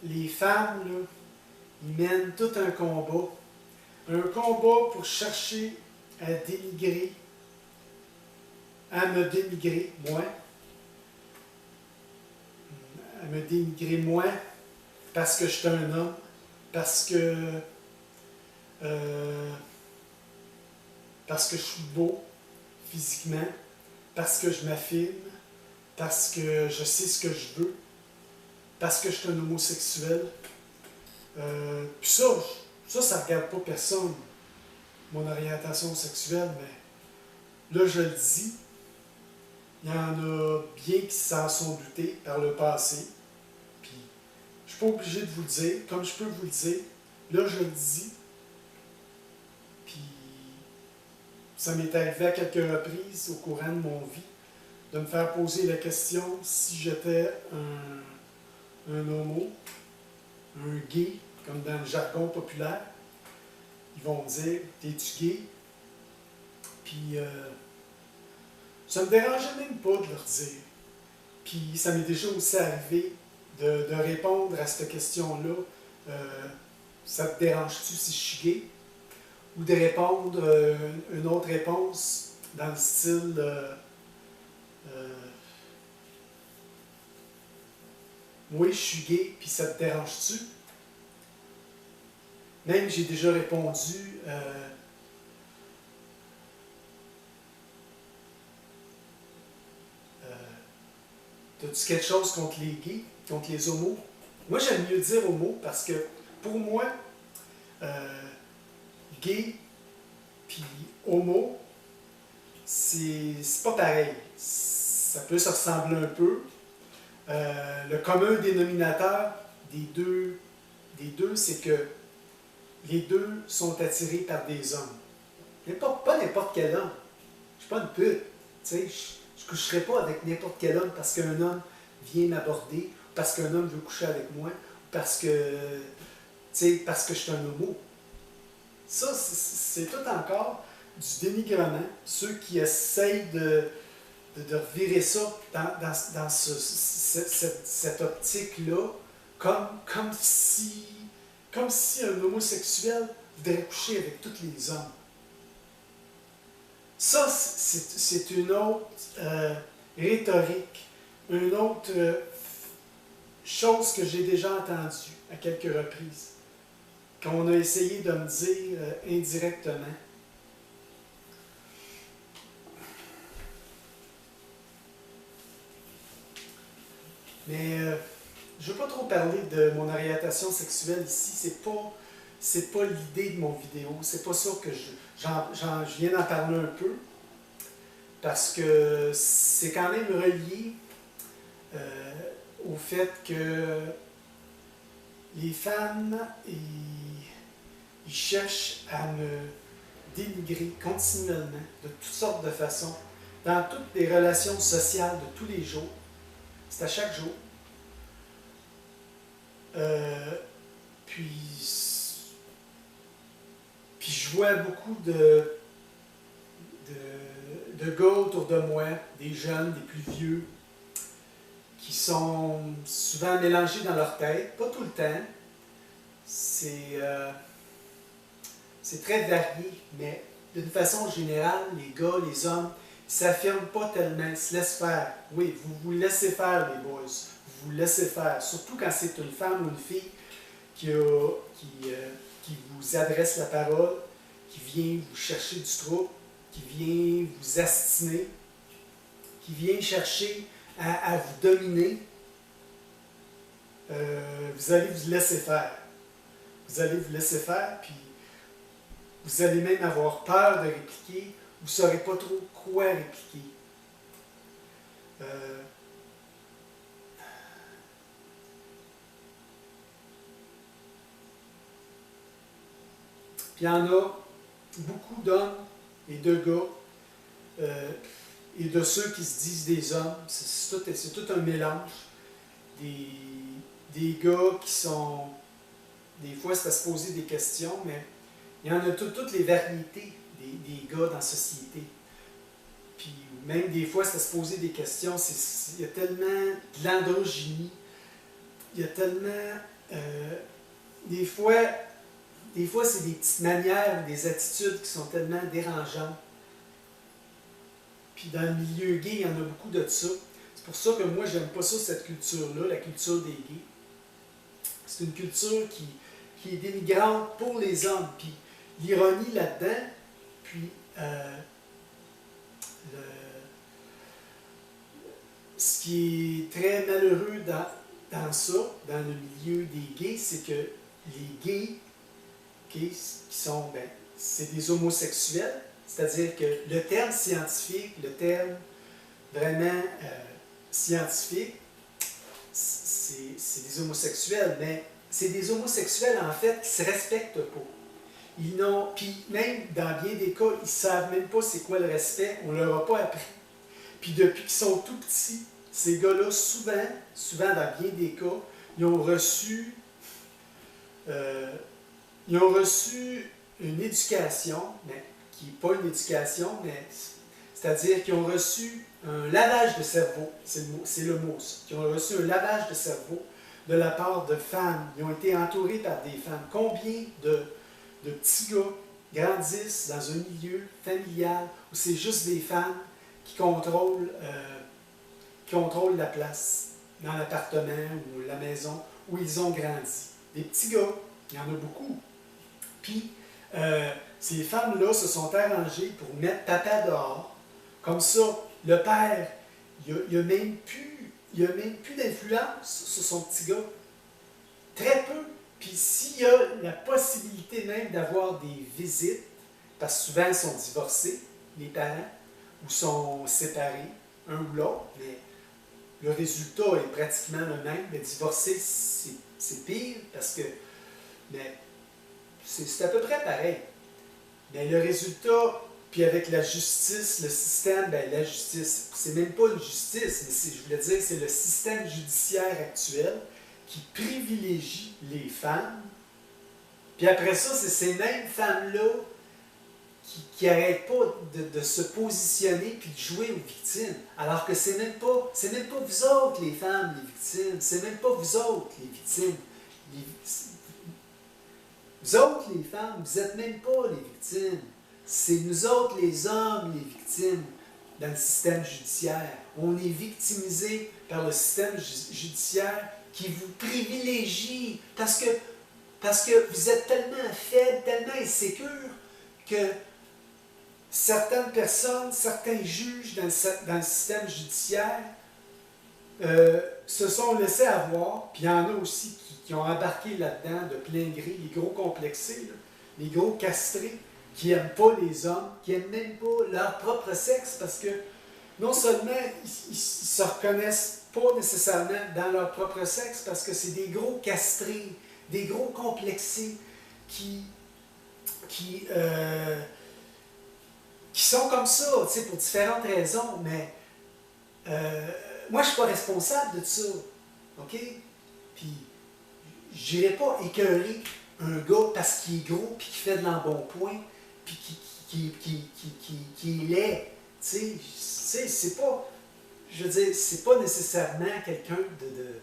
Les femmes, là, ils mènent tout un combat. Un combat pour chercher à dénigrer, à me dénigrer, moi. À me dénigrer, moi, parce que je suis un homme, parce que je suis beau physiquement, parce que je m'affirme, parce que je sais ce que je veux, parce que je suis un homosexuel. Puis ça ne regarde pas personne, mon orientation sexuelle, mais là, je le dis, il y en a bien qui s'en sont doutés par le passé, puis je ne suis pas obligé de vous le dire, comme je peux vous le dire, là, je le dis, puis ça m'est arrivé à quelques reprises au courant de mon vie, de me faire poser la question si j'étais un homo, un gay, comme dans le jargon populaire. Ils vont me dire, t'es-tu gay? Puis ça ne me dérangeait même pas de leur dire. Puis ça m'est déjà aussi arrivé de répondre à cette question-là. Ça te dérange-tu si je suis gay? Ou de répondre une autre réponse dans le style oui, je suis gay, puis ça te dérange-tu? Même j'ai déjà répondu t'as-tu quelque chose contre les gays, contre les homos? Moi, j'aime mieux dire homo parce que pour moi, gay puis homo, c'est pas pareil. Ça peut se ressembler un peu. Le commun dénominateur des deux, c'est que les deux sont attirés par des hommes. Pas n'importe quel homme. Je suis pas une pute. Je ne coucherai pas avec n'importe quel homme parce qu'un homme vient m'aborder, parce qu'un homme veut coucher avec moi, parce que je suis un homo. Ça, c'est tout encore du dénigrement. Ceux qui essayent de revirer ça dans cette optique-là, comme si un homosexuel voudrait coucher avec tous les hommes. Ça, c'est une autre rhétorique, une autre chose que j'ai déjà entendue à quelques reprises, qu'on a essayé de me dire indirectement. Mais je ne veux pas trop parler de mon orientation sexuelle ici. C'est pas l'idée de mon vidéo. C'est pas ça que je viens d'en parler un peu. Parce que c'est quand même relié au fait que les femmes, ils cherchent à me dénigrer continuellement, de toutes sortes de façons, dans toutes les relations sociales de tous les jours. C'est à chaque jour. Puis je vois beaucoup de gars autour de moi, des jeunes, des plus vieux, qui sont souvent mélangés dans leur tête, pas tout le temps. C'est très varié, mais d'une façon générale, les gars, les hommes, ils ne s'affirment pas tellement, ils se laissent faire. Oui, vous vous laissez faire, les boys. Vous vous laissez faire. Surtout quand c'est une femme ou une fille qui vous adresse la parole, qui vient vous chercher du trouble, qui vient vous astiner, qui vient chercher à vous dominer. Vous allez vous laisser faire. Vous allez vous laisser faire, puis vous allez même avoir peur de répliquer. Vous ne saurez pas trop quoi répliquer. Puis il y en a beaucoup d'hommes et de gars et de ceux qui se disent des hommes. C'est tout un mélange. Des gars qui sont... Des fois, c'est à se poser des questions, mais il y en a toutes les variétés des gars dans la société. Puis même des fois, c'est à se poser des questions. Il y a tellement de l'androgynie. Il y a tellement... des fois, c'est des petites manières, des attitudes qui sont tellement dérangeantes. Puis dans le milieu gay, il y en a beaucoup de ça. C'est pour ça que moi, j'aime pas ça, cette culture-là, la culture des gays. C'est une culture qui est dénigrante pour les hommes. Puis l'ironie là-dedans, puis ce qui est très malheureux dans ça, dans le milieu des gays, c'est que les gays, qui sont, c'est des homosexuels, c'est-à-dire que le terme scientifique, le terme vraiment scientifique, c'est des homosexuels, mais c'est des homosexuels en fait qui ne se respectent pas. Puis même dans bien des cas, ils ne savent même pas c'est quoi le respect, on ne leur a pas appris. Puis depuis qu'ils sont tout petits, ces gars-là, souvent dans bien des cas, ils ont reçu une éducation, mais qui n'est pas une éducation, mais c'est-à-dire qu'ils ont reçu un lavage de cerveau, c'est le mot ça, qui ont reçu un lavage de cerveau de la part de femmes. Ils ont été entourés par des femmes. Combien de petits gars grandissent dans un milieu familial où c'est juste des femmes qui contrôlent la place dans l'appartement ou la maison où ils ont grandi. Des petits gars, il y en a beaucoup. Puis, ces femmes-là se sont arrangées pour mettre papa dehors. Comme ça, le père, il n'y a même plus d'influence sur son petit gars. Très peu. Puis s'il y a la possibilité même d'avoir des visites, parce que souvent ils sont divorcés, les parents, ou sont séparés, un ou l'autre, mais le résultat est pratiquement le même. Mais divorcer, c'est pire, parce que c'est à peu près pareil. Mais le résultat, puis avec la justice, le système, la justice, c'est même pas une justice, mais je voulais dire, c'est le système judiciaire actuel qui privilégie les femmes. Puis après ça, c'est ces mêmes femmes-là qui n'arrêtent pas de se positionner puis de jouer aux victimes. Alors que c'est même pas vous autres, les femmes, les victimes. C'est même pas vous autres, les victimes. Vous autres, les femmes, vous n'êtes même pas les victimes. C'est nous autres, les hommes, les victimes dans le système judiciaire. On est victimisés par le système judiciaire qui vous privilégie parce que vous êtes tellement faibles, tellement insécures que certaines personnes, certains juges dans le système judiciaire se sont laissés avoir, puis il y en a aussi qui ont embarqué là-dedans de plein gré, les gros complexés, là, les gros castrés, qui n'aiment pas les hommes, qui n'aiment même pas leur propre sexe, parce que non seulement ils ne se reconnaissent pas nécessairement dans leur propre sexe, parce que c'est des gros castrés, des gros complexés qui qui, qui sont comme ça, tu sais, pour différentes raisons, mais moi, je ne suis pas responsable de ça. OK? Puis, je n'irai pas écœurer un gars parce qu'il est gros, puis qu'il fait de l'embonpoint, puis qui est laid. Tu sais, c'est pas. Je veux dire, c'est pas nécessairement quelqu'un de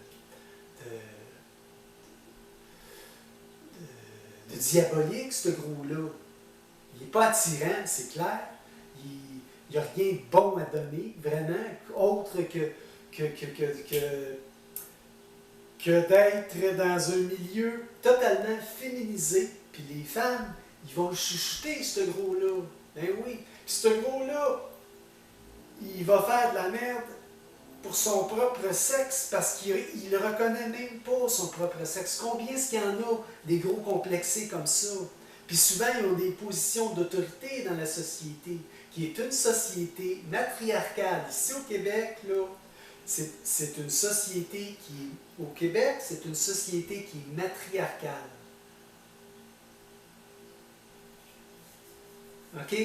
diabolique, ce gros-là. Il n'est pas attirant, c'est clair. Il n'y a rien de bon à donner, vraiment, autre que d'être dans un milieu totalement féminisé. Puis les femmes, ils vont le chuchoter, ce gros-là. Ben oui. Puis ce gros-là, il va faire de la merde pour son propre sexe parce qu'il ne reconnaît même pas son propre sexe. Combien est-ce qu'il y en a des gros complexés comme ça? Puis souvent, ils ont des positions d'autorité dans la société, qui est une société matriarcale. Ici au Québec, là, c'est une société qui, au Québec, c'est une société qui est matriarcale. OK?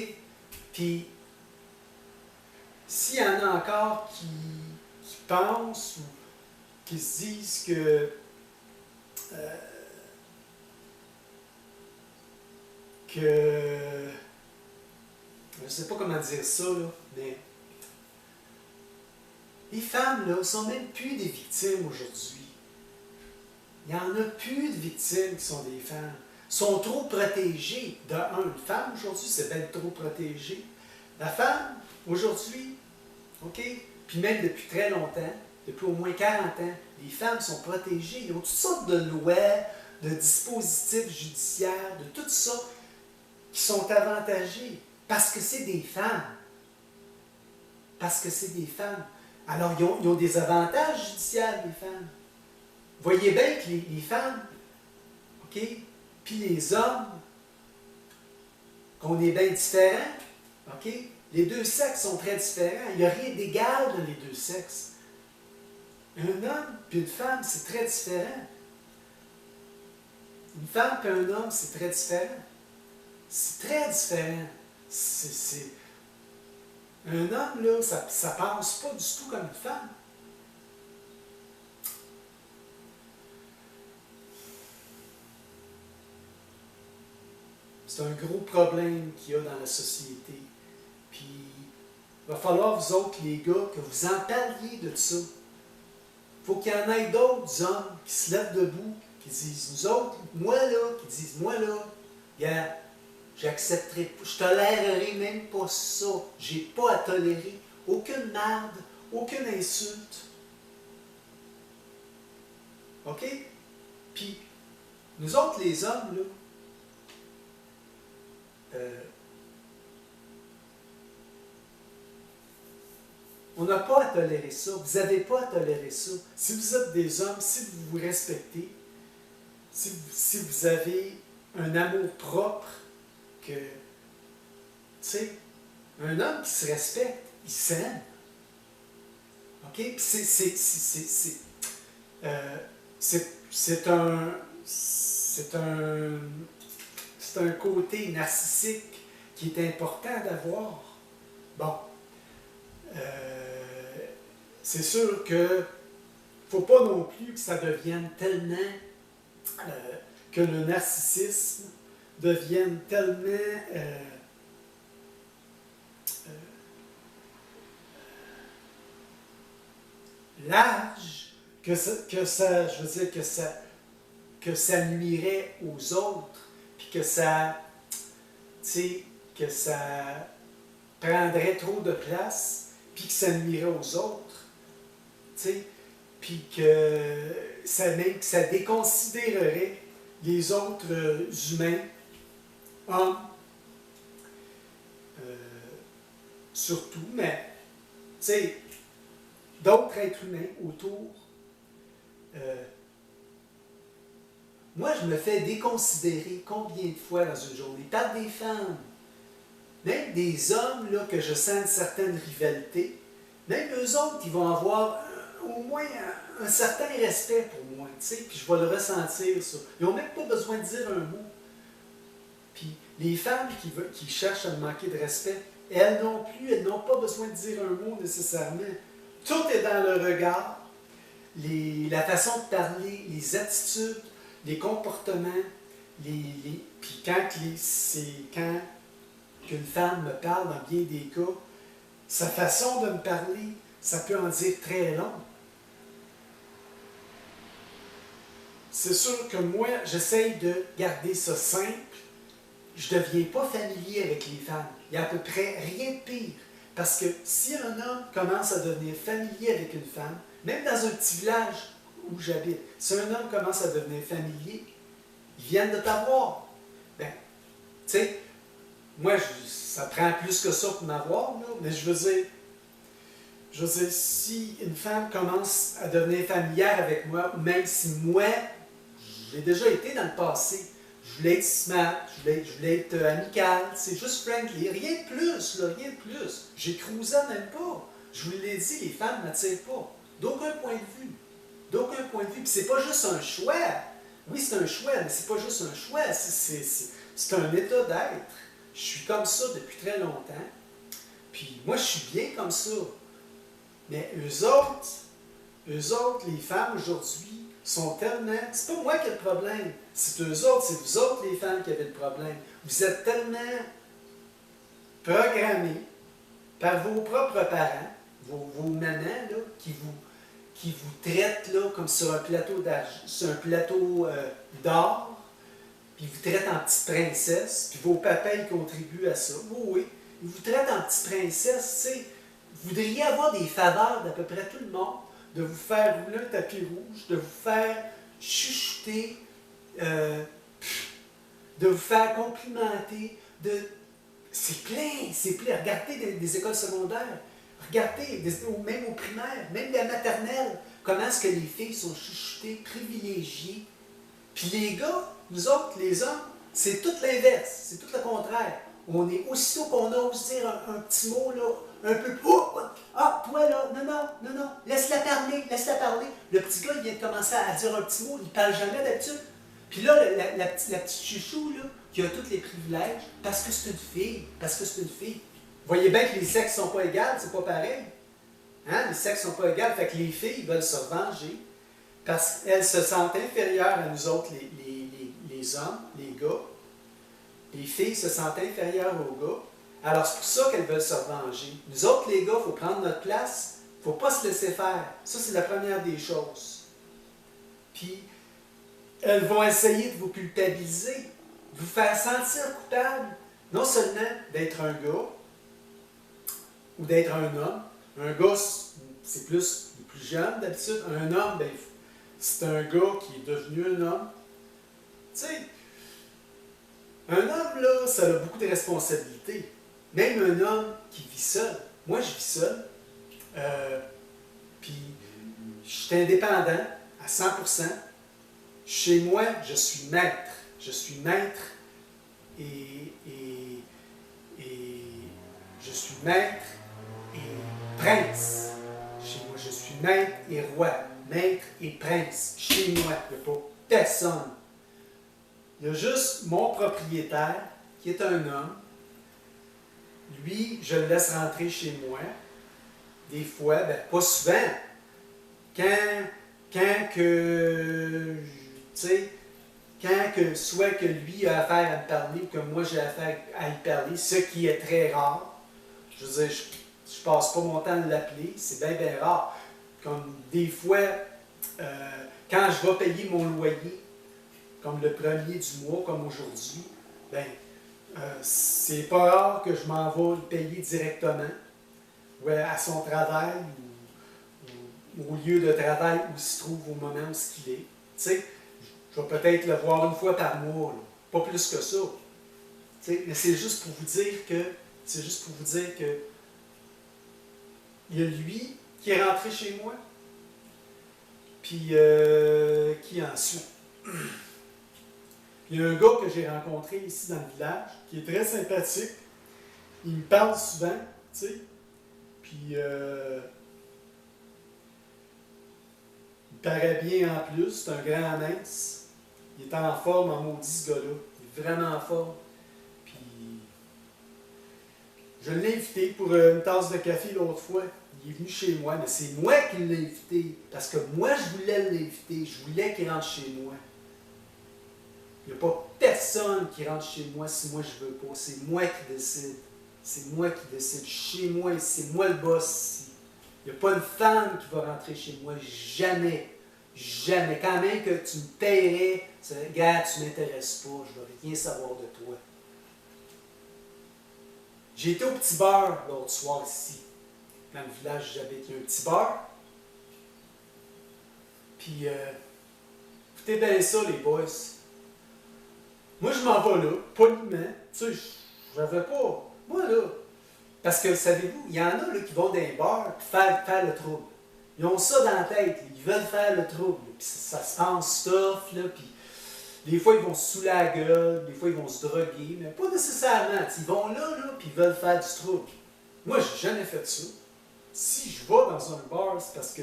Puis, s'il y en a encore qui pensent ou qui se disent que je ne sais pas comment dire ça, là, mais les femmes, là, sont même plus des victimes aujourd'hui. Il n'y en a plus de victimes qui sont des femmes. Sont trop protégées. De un, une femme aujourd'hui, c'est bien trop protégée. La femme, aujourd'hui, OK, puis même depuis très longtemps, depuis au moins 40 ans, les femmes sont protégées. Ils ont toutes sortes de lois, de dispositifs judiciaires, de tout ça, qui sont avantagés. Parce que c'est des femmes. Parce que c'est des femmes. Alors, ils ont des avantages judiciaires, les femmes. Voyez bien que les femmes, OK, puis les hommes, qu'on est bien différents, OK? Les deux sexes sont très différents. Il n'y a rien d'égal dans les deux sexes. Un homme puis une femme, c'est très différent. Une femme puis un homme, c'est très différent. C'est très différent. Un homme, là, ça ne pense pas du tout comme une femme. C'est un gros problème qu'il y a dans la société. Puis, il va falloir, vous autres, les gars, que vous en parliez de ça. Il faut qu'il y en ait d'autres hommes qui se lèvent debout, qui disent, nous autres, moi là, qui disent, moi là, regarde, j'accepterai, je tolérerai même pas ça. J'ai pas à tolérer aucune merde, aucune insulte. OK? Puis, nous autres, les hommes, là, on n'a pas à tolérer ça. Vous n'avez pas à tolérer ça. Si vous êtes des hommes, si vous vous respectez, si vous avez un amour propre, que, tu sais, un homme qui se respecte, il s'aime. OK? Puis c'est un côté narcissique qui est important d'avoir. Bon. C'est sûr que ne faut pas non plus que ça devienne tellement que le narcissisme devienne tellement large que ça, je veux dire que ça nuirait aux autres, puis que ça, tu sais, que ça prendrait trop de place, puis que ça nuirait aux autres, tu sais, puis que ça déconsidérerait les autres humains, hommes, surtout, mais, tu sais, d'autres êtres humains autour. Moi, je me fais déconsidérer combien de fois dans une journée, par des femmes, même des hommes là, que je sens une certaine rivalité, même eux autres, ils vont avoir au moins un certain respect pour moi, tu sais, puis je vais le ressentir, ça. Ils n'ont même pas besoin de dire un mot. Puis Les femmes qui cherchent à me manquer de respect, elles non plus, elles n'ont pas besoin de dire un mot nécessairement. Tout est dans le regard, la façon de parler, les attitudes, les comportements, puis quand qu'une femme me parle dans bien des cas, sa façon de me parler, ça peut en dire très long. C'est sûr que moi, j'essaye de garder ça simple. Je ne deviens pas familier avec les femmes. Il n'y a à peu près rien de pire. Parce que si un homme commence à devenir familier avec une femme, même dans un petit village où j'habite, si un homme commence à devenir familier, ils viennent de t'avoir. Ben, tu sais, moi, ça prend plus que ça pour m'avoir, là, mais je veux dire, si une femme commence à devenir familière avec moi, même si moi, j'ai déjà été dans le passé, je voulais être smart, je voulais être amical, c'est juste friendly, rien de plus, là, rien de plus. J'ai cruisé même pas. Je vous l'ai dit, les femmes ne m'attirent pas. D'aucun point de vue. D'aucun point de vue. Puis c'est pas juste un choix. Oui, c'est un choix, mais c'est pas juste un choix, c'est un état d'être. Je suis comme ça depuis très longtemps. Puis moi, je suis bien comme ça. Mais eux autres, les femmes aujourd'hui, sont tellement... C'est pas moi qui ai le problème. C'est eux autres, c'est vous autres, les femmes, qui avez le problème. Vous êtes tellement programmés par vos propres parents, vos mamans, là, qui vous traitent là, comme sur un plateau d'or, puis ils vous traitent en petite princesse, puis vos papas, ils contribuent à ça. Oui, oui. Ils vous traitent en petite princesse, tu sais. Vous voudriez avoir des faveurs d'à peu près tout le monde, de vous faire rouler un tapis rouge, de vous faire chuchoter, de vous faire complimenter, c'est plein, c'est plein. Regardez des écoles secondaires, regardez, même aux primaires, même la maternelle, comment est-ce que les filles sont chuchotées, privilégiées. Puis les gars, nous autres, les hommes, c'est tout l'inverse, c'est tout le contraire. On est aussitôt qu'on ose dire un petit mot, là, un peu, ah, toi là, non, laisse-la parler. Le petit gars, il vient de commencer à dire un petit mot, il ne parle jamais d'habitude. Puis là, la petite chouchou, là, qui a tous les privilèges, parce que c'est une fille. Vous voyez bien que les sexes ne sont pas égaux, c'est pas pareil. Hein? Les sexes ne sont pas égaux, fait que les filles veulent se venger, parce qu'elles se sentent inférieures à nous autres, les hommes, les gars. Les filles se sentent inférieures aux gars. Alors, c'est pour ça qu'elles veulent se revenger. Nous autres, les gars, il faut prendre notre place. Il ne faut pas se laisser faire. Ça, c'est la première des choses. Puis, elles vont essayer de vous culpabiliser, de vous faire sentir coupable, non seulement d'être un gars ou d'être un homme. Un gars, c'est plus jeune d'habitude. Un homme, ben, c'est un gars qui est devenu un homme. Tu sais, un homme, là, ça a beaucoup de responsabilités. Même un homme qui vit seul. Moi, je vis seul. Puis, je suis indépendant à 100%. Chez moi, je suis maître. Je suis maître et je suis maître et prince. Chez moi, je suis maître et roi. Maître et prince. Chez moi, il n'y a pas personne. Il y a juste mon propriétaire, qui est un homme. Lui, je le laisse rentrer chez moi. Des fois, ben, pas souvent. Quand soit que lui a affaire à me parler ou que moi j'ai affaire à y parler, ce qui est très rare. Je veux dire, je passe pas mon temps à l'appeler, c'est bien rare. Comme des fois, quand je vais payer mon loyer, comme le premier du mois, comme aujourd'hui, ben, c'est pas rare que je m'en vais le payer directement, ou à son travail, ou au lieu de travail où il se trouve au moment où il est. Tu sais, je vais peut-être le voir une fois par mois, là. Pas plus que ça. Tu sais, mais c'est juste pour vous dire que il y a lui qui est rentré chez moi, puis qui ensuite. Il y a un gars que j'ai rencontré ici dans le village, qui est très sympathique. Il me parle souvent, tu sais. Puis, il paraît bien en plus, c'est un grand mince. Il est en forme, en maudit, ce gars-là. Il est vraiment en forme. Puis, Je l'ai invité pour une tasse de café l'autre fois. Il est venu chez moi, mais c'est moi qui l'ai invité. Parce que moi, je voulais l'inviter. Je voulais qu'il rentre chez moi. Il n'y a pas personne qui rentre chez moi si moi je ne veux pas. C'est moi qui décide. C'est moi qui décide. Chez moi, c'est moi le boss ici. Il n'y a pas une femme qui va rentrer chez moi. Jamais. Jamais. Quand même que tu me paierais, regarde, tu ne m'intéresses pas. Je ne veux rien savoir de toi. J'ai été au petit bar l'autre soir ici. Dans le village où j'habite, il y a un petit bar. Puis, écoutez bien ça, les boys. Moi, je m'en vais là, poliment. Tu sais, j'avais pas. Moi, là. Parce que, savez-vous, il y en a là, qui vont dans les bars pour faire le trouble. Ils ont ça dans la tête. Là. Ils veulent faire le trouble. Puis ça se pense tough. Là, puis des fois, ils vont se saouler la gueule. Des fois, ils vont se droguer. Mais pas nécessairement. Ils vont là, puis ils veulent faire du trouble. Moi, j'ai jamais fait ça. Si je vais dans un bar, c'est parce que.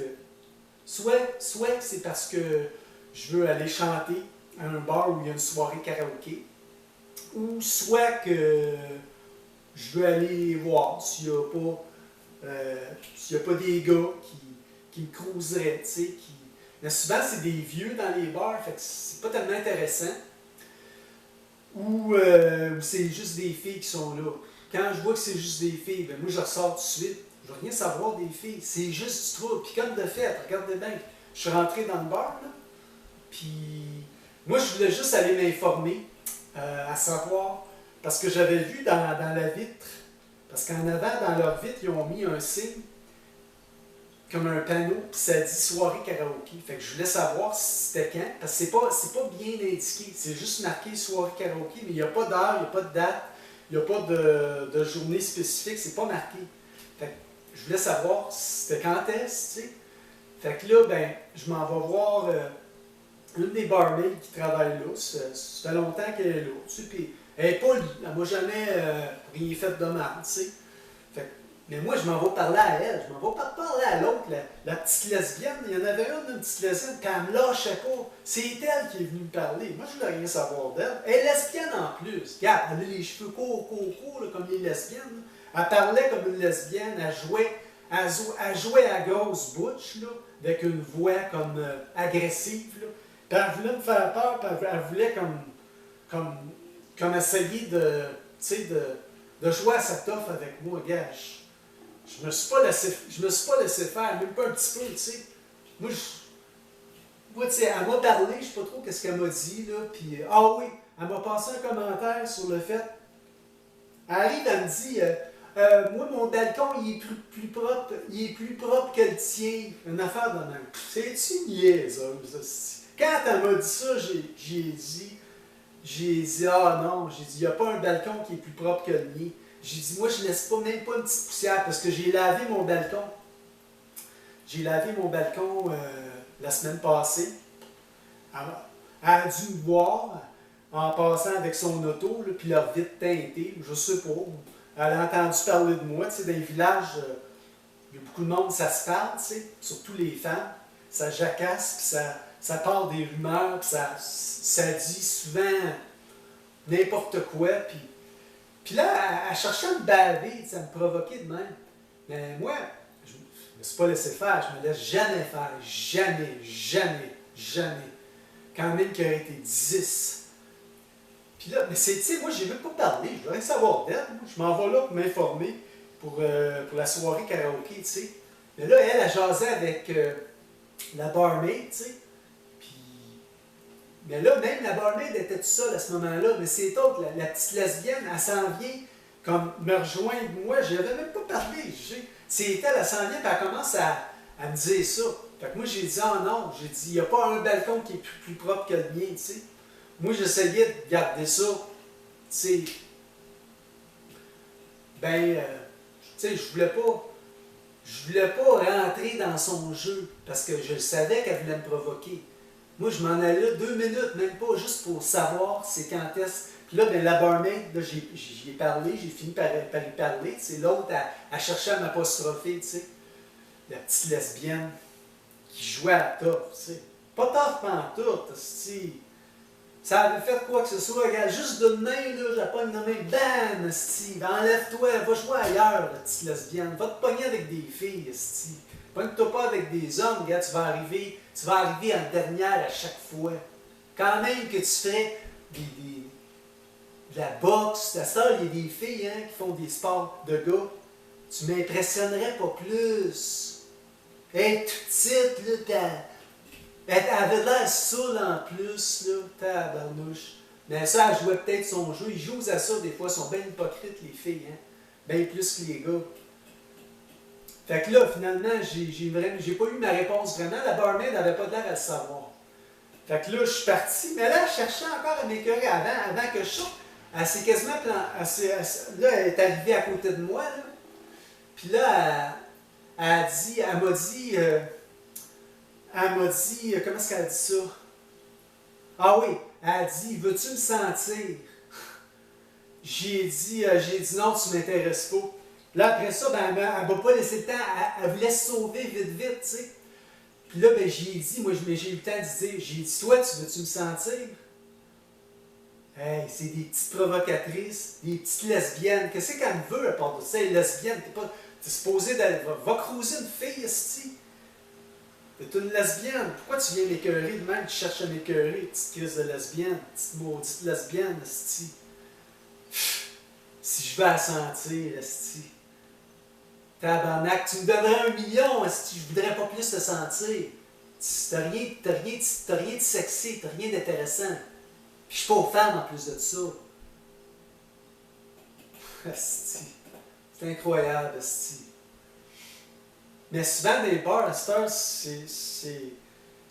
Soit c'est parce que je veux aller chanter à un bar où il y a une soirée karaoké, ou soit que je veux aller voir s'il n'y a pas des gars qui me cruiseraient, tu sais. Mais souvent, c'est des vieux dans les bars, fait que c'est pas tellement intéressant. Ou c'est juste des filles qui sont là. Quand je vois que c'est juste des filles, ben moi je ressors tout de suite. Je veux rien savoir des filles. C'est juste du trouble. Puis comme de fait, regardez bien, je suis rentré dans le bar, là, puis moi je voulais juste aller m'informer, à savoir, parce que j'avais vu dans la vitre, parce qu'en avant, dans leur vitre, ils ont mis un signe, comme un panneau, puis ça dit soirée karaoké. Fait que je voulais savoir si c'était quand, parce que c'est pas bien indiqué. C'est juste marqué soirée karaoké, mais il n'y a pas d'heure, il n'y a pas de date, il n'y a pas de journée spécifique, c'est pas marqué. Fait que je voulais savoir si c'était quand est-ce, tu sais. Fait que là, ben, je m'en vais voir une des barmaids qui travaille là. Ça fait longtemps qu'elle est là, tu sais. Puis elle n'est pas, elle m'a jamais rien fait de mal, tu sais. Mais moi, je m'en vais parler à elle, je m'en vais pas parler à l'autre, la petite lesbienne. Il y en avait une petite lesbienne, puis elle me lâchait pas. C'est elle qui est venue me parler. Moi, je voulais rien savoir d'elle. Elle est lesbienne en plus. Regarde, elle a les cheveux courts, là, comme les lesbiennes. Elle parlait comme une lesbienne, elle jouait à grosse bouche, là, avec une voix comme agressive. Là. Puis elle voulait me faire peur, puis elle voulait comme essayer de jouer à sa toffe avec moi. Regarde, je me suis pas laissé faire, même pas un petit peu, tu sais. Moi, tu sais, elle m'a parlé, je sais pas trop qu'est-ce qu'elle m'a dit, là, puis, ah oui, elle m'a passé un commentaire sur le fait, elle arrive, elle me dit, moi, mon balcon, il est plus propre que le tien, une affaire de même. C'est-tu niaiseuse, quand elle m'a dit ça, j'ai dit, ah non, j'ai dit, il n'y a pas un balcon qui est plus propre que le mien. J'ai dit, moi, je ne laisse même pas une petite poussière parce que j'ai lavé mon balcon. J'ai lavé mon balcon la semaine passée. Elle a dû me voir en passant avec son auto, là, puis leur vitre teintée, je sais pas. Elle a entendu parler de moi. Tu sais, dans les villages, il y a beaucoup de monde, ça se parle, tu sais, surtout les femmes. Ça jacasse, puis ça part des rumeurs, puis ça dit souvent n'importe quoi, puis là, elle cherchait à me baver, à me provoquer de même. Mais moi, je ne me suis pas laissé faire, je me laisse jamais faire. Jamais, jamais, jamais. Quand même qu'il aurait été 10. Puis là, mais c'est, tu sais, moi, j'ai même pas parlé, je veux rien savoir d'elle. Je m'en vais là pour m'informer pour la soirée karaoké, tu sais. Mais là, elle jasait avec la barmaid, tu sais. Mais là, même la barmaid était toute seule à ce moment-là. Mais c'est autre, la petite lesbienne, elle s'en vient comme me rejoindre moi. Je n'avais même pas parlé. C'est elle s'en vient et elle commence à me dire ça. Fait que moi, j'ai dit, ah non, j'ai dit, il n'y a pas un balcon qui est plus propre que le mien, tu sais. Moi, j'essayais de garder ça, tu sais, ben, tu sais, je voulais pas rentrer dans son jeu parce que je savais qu'elle voulait me provoquer. Moi, je m'en allais là 2 minutes, même pas, juste pour savoir c'est quand est-ce. Puis là, ben, la barmaid, là, j'y ai parlé, j'ai fini par y parler. Tu sais, l'autre, elle cherchait à m'apostropher, tu sais. La petite lesbienne qui jouait à la toffe, tu sais. Pas toffe pantoute, tu sais. Ça avait fait quoi que ce soit, regarde, juste de main, là, je la pogne de main, bam, Steve, enlève-toi, va jouer ailleurs, la petite lesbienne, va te pogner avec des filles, Steve. Pogne-toi pas avec des hommes, regarde, tu vas arriver en dernière à chaque fois. Quand même que tu ferais de la boxe, à ça, il y a des filles hein, qui font des sports de gars, tu m'impressionnerais pas plus. Elle est toute petite, là, elle avait l'air saoule en plus, là, tabarnouche. Mais ça, elle jouait peut-être son jeu. Ils jouent à ça des fois, ils sont bien hypocrites, les filles, hein. Bien plus que les gars. Fait que là, finalement, j'ai pas eu ma réponse vraiment. La barmaid n'avait pas l'air à le savoir. Fait que là, je suis parti. Mais là, je cherchais encore à m'écœurer avant que je sorte. Elle s'est quasiment là, elle est arrivée à côté de moi, là. Puis là, elle m'a dit, comment est-ce qu'elle a dit ça? Ah oui, elle a dit, veux-tu me sentir? J'ai dit non, tu m'intéresses pas. Là, après ça, ben, elle ne m'a pas laissé le temps, elle voulait se sauver vite, tu sais. Puis là, ben, j'ai dit, moi, j'ai eu le temps de dire, j'ai dit, toi, tu veux-tu me sentir? Hey, c'est des petites provocatrices, des petites lesbiennes. Qu'est-ce qu'elle veut à part de ça? Elle est lesbienne, t'es supposé d'aller, va cruiser une fille, esti. T'es une lesbienne. Pourquoi tu viens m'écœurer de même? Tu cherches à m'écœurer, petite crise de lesbienne, petite maudite lesbienne, esti. Si je veux la sentir, esti. Tabarnak, tu me donnerais 1 million, esti, je voudrais pas plus te sentir. T'as rien de sexy, t'as rien d'intéressant. Puis je suis pas aux femmes en plus de ça. Esti. C'est incroyable, esti. Mais souvent, dans les bars, à cette heure, c'est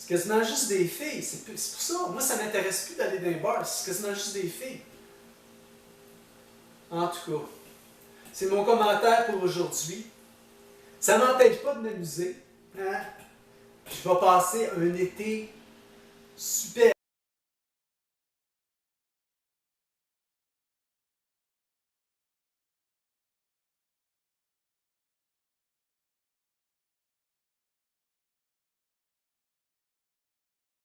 quasiment juste des filles. C'est pour ça, moi, ça m'intéresse plus d'aller dans les bars. C'est quasiment juste des filles. En tout cas, c'est mon commentaire pour aujourd'hui. Ça ne m'empêche pas de m'amuser. Hein? Je vais passer un été super.